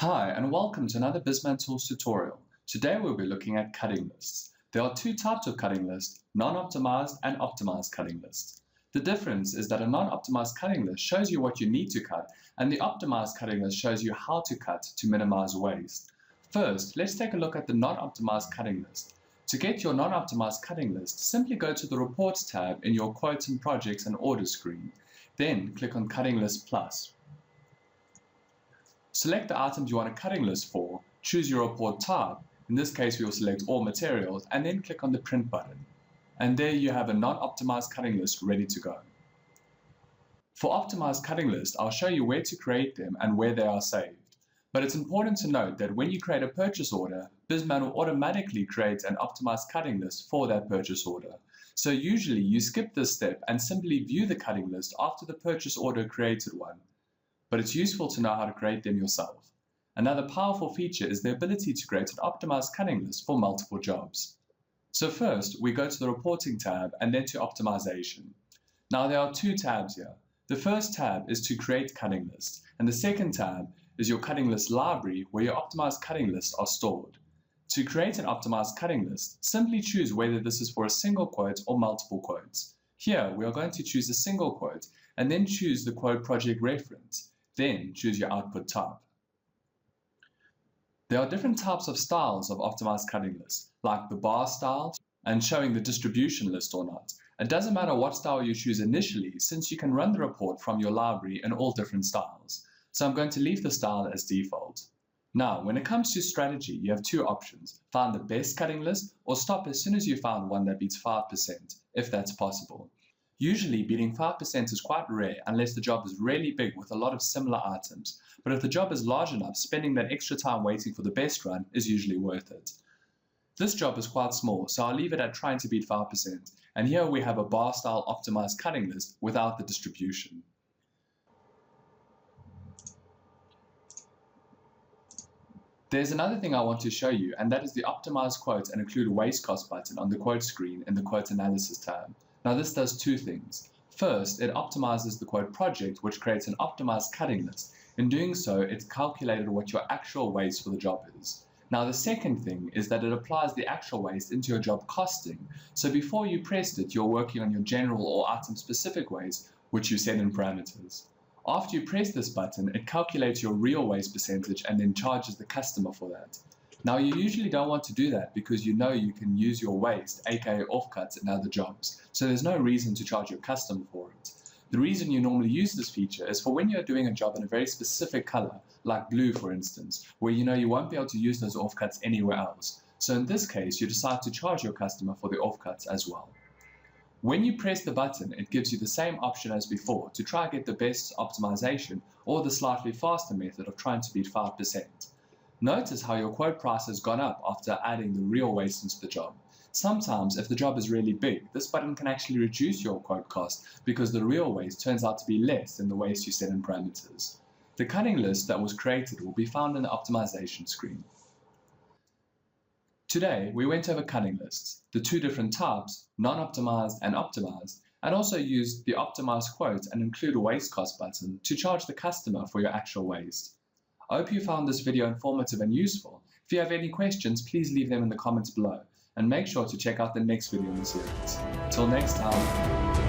Hi, and welcome to another Bizmantools tutorial. Today we'll be looking at cutting lists. There are two types of cutting lists, non-optimized and optimized cutting lists. The difference is that a non-optimized cutting list shows you what you need to cut, and the optimized cutting list shows you how to cut to minimize waste. First, let's take a look at the non-optimized cutting list. To get your non-optimized cutting list, simply go to the Reports tab in your Quotes and Projects and Orders screen. Then click on Cutting List Plus. Select the items you want a cutting list for, choose your report type, in this case we will select all materials, and then click on the print button. And there you have a non-optimized cutting list ready to go. For optimized cutting lists, I'll show you where to create them and where they are saved. But it's important to note that when you create a purchase order, Bizman will automatically create an optimized cutting list for that purchase order. So usually you skip this step and simply view the cutting list after the purchase order created one. But it's useful to know how to create them yourself. Another powerful feature is the ability to create an optimized cutting list for multiple jobs. So first, we go to the Reporting tab and then to Optimization. Now there are two tabs here. The first tab is to create cutting lists, and the second tab is your cutting list library where your optimized cutting lists are stored. To create an optimized cutting list, simply choose whether this is for a single quote or multiple quotes. Here, we are going to choose a single quote and then choose the quote project reference. Then choose your output type. There are different types of styles of optimized cutting lists, like the bar style and showing the distribution list or not. It doesn't matter what style you choose initially, since you can run the report from your library in all different styles. So I'm going to leave the style as default. Now, when it comes to strategy, you have two options: find the best cutting list or stop as soon as you found one that beats 5%, if that's possible. Usually beating 5% is quite rare unless the job is really big with a lot of similar items, but if the job is large enough, spending that extra time waiting for the best run is usually worth it. This job is quite small, so I'll leave it at trying to beat 5%, and here we have a bar style optimized cutting list without the distribution. There's another thing I want to show you, and that is the Optimize Quote and Include Waste Cost button on the quote screen in the Quote Analysis tab. Now this does two things. First, it optimizes the quote project, which creates an optimized cutting list. In doing so, it's calculated what your actual waste for the job is. Now the second thing is that it applies the actual waste into your job costing. So before you pressed it, you're working on your general or item specific waste, which you set in parameters. After you press this button, it calculates your real waste percentage and then charges the customer for that. Now you usually don't want to do that because you know you can use your waste, aka offcuts, in other jobs, so there's no reason to charge your customer for it. The reason you normally use this feature is for when you're doing a job in a very specific color, like blue for instance, where you know you won't be able to use those offcuts anywhere else. So in this case, you decide to charge your customer for the offcuts as well. When you press the button, it gives you the same option as before to try and get the best optimization or the slightly faster method of trying to beat 5%. Notice how your quote price has gone up after adding the real waste into the job. Sometimes, if the job is really big, this button can actually reduce your quote cost because the real waste turns out to be less than the waste you set in parameters. The cutting list that was created will be found in the optimization screen. Today, we went over cutting lists, the two different types, non-optimized and optimized, and also used the Optimize Quote and Include a Waste Cost button to charge the customer for your actual waste. I hope you found this video informative and useful. If you have any questions, please leave them in the comments below, and make sure to check out the next video in the series. Till next time.